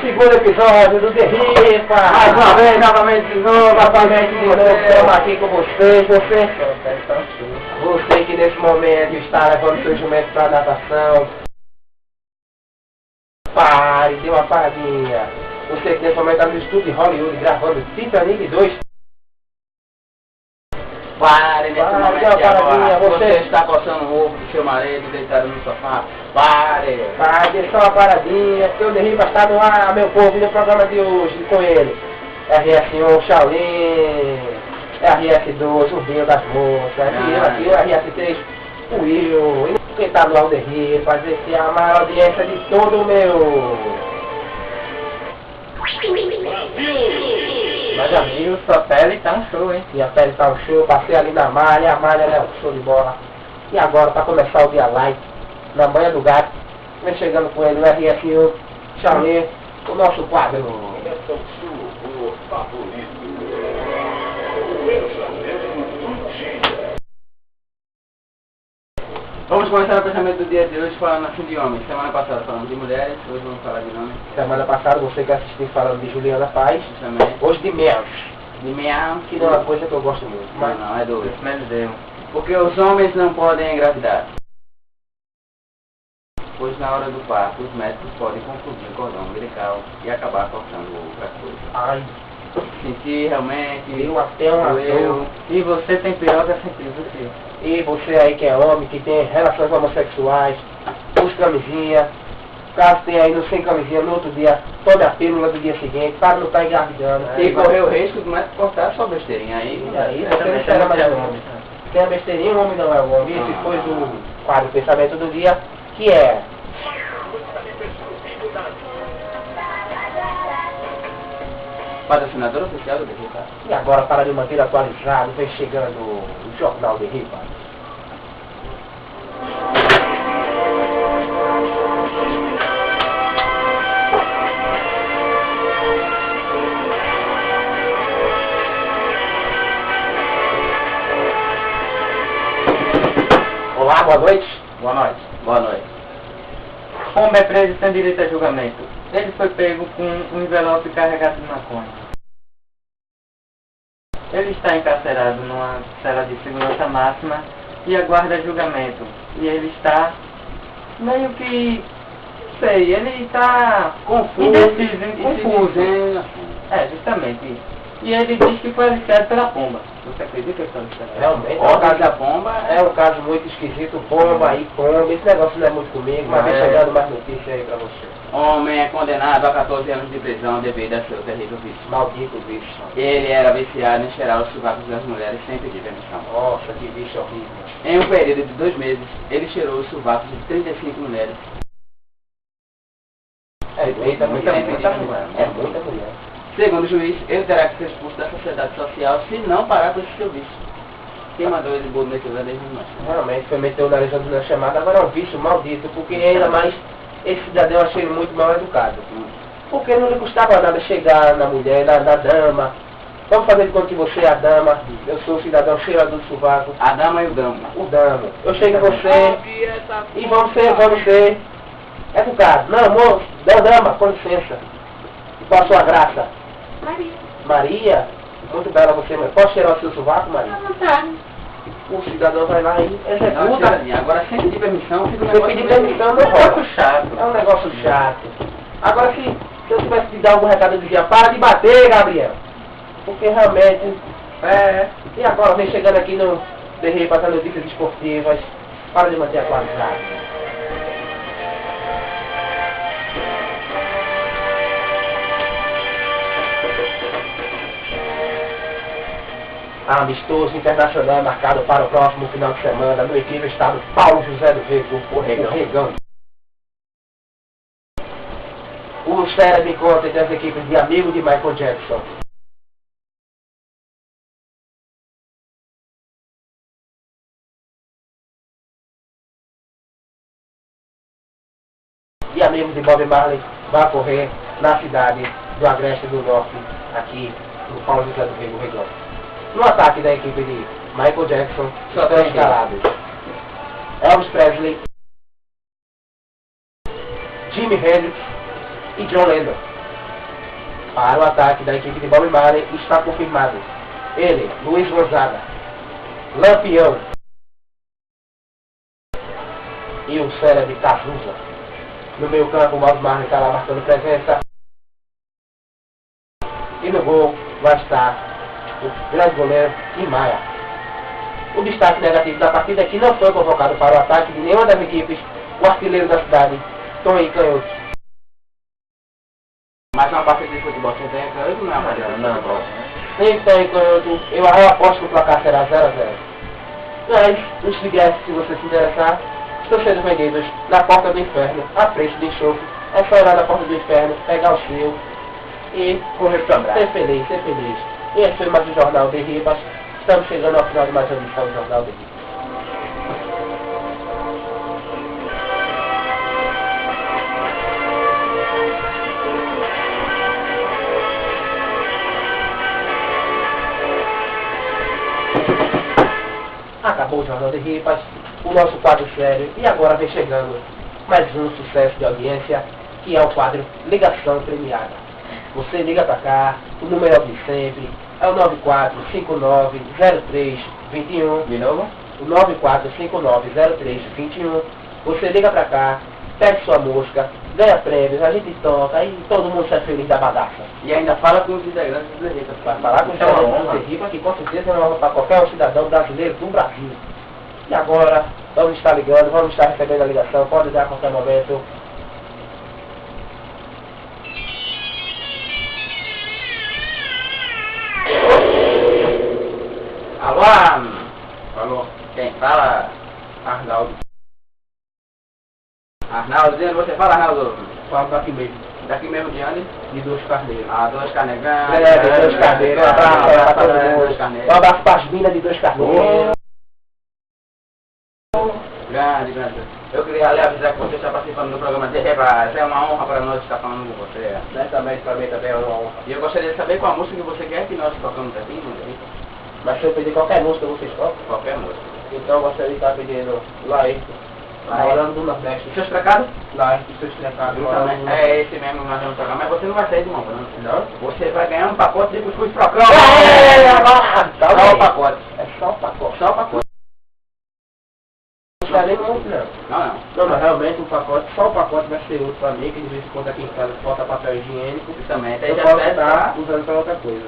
segundo episódio do Derripa. Mais uma vez, novamente de novo, estamos aqui com vocês. Você que nesse momento está levando seu jumento para a natação, pare, dê uma paradinha. Você que nesse momento está no estúdio de Hollywood gravando Titanic 2, pare nesse momento agora. Você está coçando o ovo do seu marido deitado no sofá, pare, dê só uma paradinha, porque o Derripa está no ar, meu povo, no programa de hoje com ele. RS1, Shaolin, RS2, o Rio das Moças, aqui o RS3, o Will, e quem está no ar o Derripa, esse é a maior audiência de todo o meu... Mas amigo, sua pele tá um show, hein? Minha pele tá um show, passei ali na malha, a malha é um show de bola. E agora, para começar o dia light, na banha do gato, vem chegando com ele o RS1, Shaolin, o nosso quadro. Começa o seu favorito. O pensamento do dia. Vamos começar o pensamento do dia de hoje falando assim de homens. Semana passada falamos de mulheres, hoje vamos falar de homens. Semana passada você que assistiu falando de Juliana Paz, Também. hoje de Meus, De meia, que não é uma coisa que eu gosto muito. Mas não, é dois. Porque os homens não podem engravidar. Pois na hora do parto, os médicos podem confundir o cordão umbilical e acabar cortando outra coisa. ai, Sentir realmente, eu até uma dor. E você tem piroca sem você. E você aí que é homem, que tem relações homossexuais, use camisinha. Caso tenha aí no sem camisinha, no outro dia, tome a pílula do dia seguinte, para não estar engravidando. E correr o risco de médico cortar sua besteirinha aí. E aí você não espera mais o homem. Tem a besteirinha, o homem não é o homem. Esse foi o quadro Pensamento do Dia, que é... Patrocinador oficial do Derripa. E agora, para lhe manter atualizado, vem chegando o Jornal Derripa. Olá, boa noite. Boa noite. Boa noite. Homem é preso sem direito a julgamento. Ele foi pego com um envelope carregado de maconha. Ele está encarcerado numa cela de segurança máxima e aguarda julgamento. E ele está meio que... sei, ele está indeciso, confuso. É, justamente. E ele diz que foi aliciado pela pomba. Você acredita que foi aliciado? Realmente, O caso da pomba é um caso muito esquisito, pomba aí, pomba. Esse negócio não é muito comigo, mas vem chegando mais notícias aí pra você. Homem é condenado a 14 anos de prisão devido a seu terrível vício. Maldito bicho. Ele era viciado em cheirar os sovacos das mulheres sem pedir permissão. Nossa, que bicho horrível. Em um período de 2 meses, ele cheirou os sovacos de 35 mulheres. É muita mulher. É É muita mulher. Segundo o juiz, ele terá que ser expulso da sociedade social se não parar com esse seu vício. Quem mandou ele bolo nesse lugar desde nós? Realmente, foi meter o nariz na chamada, agora é um vício maldito, porque ainda mais esse cidadão eu achei ele muito mal educado. Porque não lhe custava nada chegar na mulher, na dama. Vamos fazer de conta que você é a dama, eu sou o cidadão cheirador do sovaco. A dama e o dama. O dama. Eu chego a você e vamos ser educados. Não, amor, dama, com licença. Qual a sua graça? Maria, muito bela você, mas posso cheirar o seu sovaco, Maria? O cidadão vai lá e executa. Agora, sem pedir permissão, fica um Se eu negócio pedir permissão, não rola. chato. É um negócio chato. Agora, se eu tivesse que dar algum recado, eu dizia, para de bater, Gabriel. Porque realmente, e agora vem chegando aqui no Derripa para notícias esportivas, para de manter atualizado. Amistoso internacional marcado para o próximo final de semana no incrível estado Paulo José do Rego, o Regão. O cérebro encontra entre as equipes de amigo de Michael Jackson. E amigos de Bob Marley vai ocorrer na cidade do Agreste do Norte, aqui no Paulo José do Rego, Regão. No ataque da equipe de Michael Jackson, só estão escalados Elvis Presley, Jimi Hendrix e John Lennon. para o ataque da equipe de Bob Marley está confirmado. Ele, Luiz Gonzaga, Lampião e o célebre Cazuza. No meio campo, o Bob Marley está lá marcando presença. E no gol vai estar o grande goleiro Imaia. O destaque negativo da partida é que não foi convocado para o ataque de nenhuma das equipes o artilheiro da cidade, Tony Canhoto. Mas uma partida de futebol sem tem canhoto não é uma partida. Não. Sem Tony Canhoto, eu aposto que o placar será 0-0. Mas os ingressos, se você se interessar, estão sendo vendidos na porta do inferno, a preço de enxofre. É só olhar na porta do inferno, pegar o seu e correr para trás. Ser feliz, ser feliz. E esse foi mais um Jornal de Ribas. Estamos chegando ao final de mais uma edição do Jornal de Ribas. Acabou o Jornal de Ripas, o nosso quadro sério, e agora vem chegando mais um sucesso de audiência, que é o quadro Ligação Premiada. Você liga pra cá, o número é o de sempre, é o 94590321. De novo? O 94590321. Você liga pra cá, pede sua música, ganha prêmios, a gente toca e todo mundo sai feliz da bagaça. E ainda fala com os integrantes do Ripas. Para falar com os integrantes do Ripas, que com certeza é uma honra para qualquer cidadão brasileiro do Brasil. E agora, vamos estar ligando, vamos estar recebendo a ligação, pode ligar a qualquer momento. Alô? Alô? Quem fala? Arnaldo. Arnaldo, dizendo, você fala, Arnaldo? Falo daqui mesmo. Daqui mesmo de onde? De Dois Carneiros. Ah, Dois Carneiros. De Dois Carneiros. Um abraço para todo mundo. Um abraço para as minas de Dois Carneiros. Grande. Eu queria ali avisar que você está participando do programa de Ribas. É uma honra para nós estar falando com você. Certamente para mim também é uma honra. E eu gostaria de saber qual a música que você quer que nós tocamos aqui no Ripas. Mas se eu pedir qualquer música, vocês tocam? Qualquer música. Então eu gostaria de estar pedindo Laerte, Morando do Nordeste. Seus trecados? Laerte, seus trecados. É esse mesmo que nós vamos tocar, mas você não vai sair de mão, não? Você vai ganhar um pacote de cuscuz procão. Só o pacote. É só o pacote. Só o pacote. Não nem muito, não. Não. Não, mas realmente um pacote, só o pacote vai ser útil para mim, que de vez em quando aqui em casa falta papel higiênico. Justamente. Eu posso estar usando para outra coisa.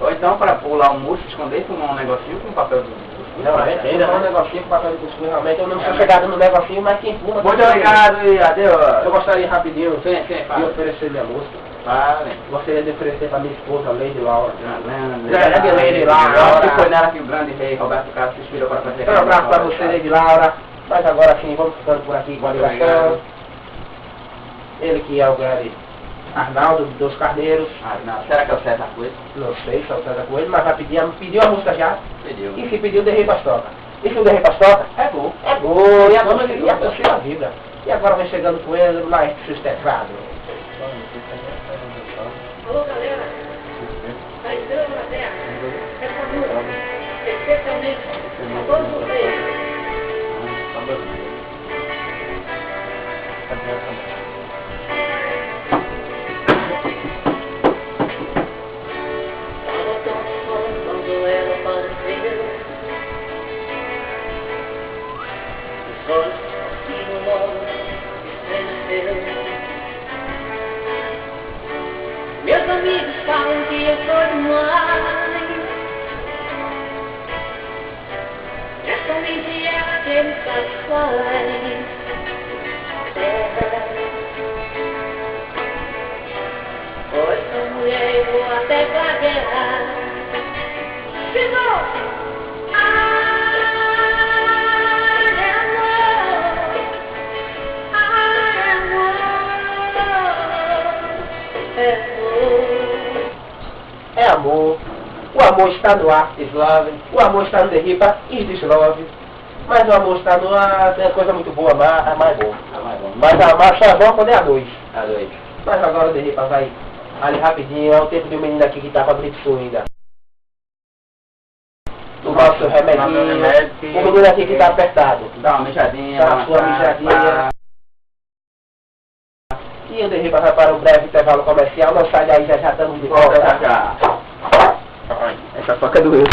Ou então para pular o murcho, esconder e fumar um negocinho com papel de cuscuz. Realmente, ainda um negocinho com papel de cuscuz, realmente eu não sou chegado no negocinho, mas quem fuma... Muito obrigado e adeus. Eu gostaria rapidinho Sim, de oferecer minha música. Vale. Gostaria de oferecer para minha esposa, Lady Laura. Grande Lady Laura. Que foi nela que o grande rei Roberto Carlos se inspirou para fazer. Um abraço para você, Lady Laura. Mas agora sim, vamos ficando por aqui com a ligação. Ele que é o grande Arnaldo dos Carneiros. Arnaldo. Será que é o César Coelho? Não sei se é o César Coelho, mas vai pedir, pediu a música já. Pediu. E se pediu, de Rei Pastoca. E se o de Rei Pastoca? É gol. É gol. E a torcida vibra. E agora vem chegando com ele, mais sustentado. Alô, galera. A estrela da Terra. Essa música, especialmente a todos vocês. Tava tão só quando ela apareceu. Os olhos que no logo estremeceu. Meus amigos falam que eu sou demais. É somente ela que me satisfaz. Pois sou mulher, eu vou até pra guerra. Chegou! É amor. O amor está no ar, Slove. O amor está no The Ripa, Slove. Mas o amor está no ar, é coisa muito boa, amar é mais bom. Mas amar só é bom quando é a dois. Mas agora o The Ripa vai ali rapidinho, é o tempo de um menino aqui que tá com gripsu ainda. O nosso remedinho. O menino aqui que tá apertado. Dá uma mijadinha. Dá a sua mijadinha. aqui, o Derriba vai para um breve intervalo comercial, não sai daí, já estamos de volta. Já. Essa faca doeu.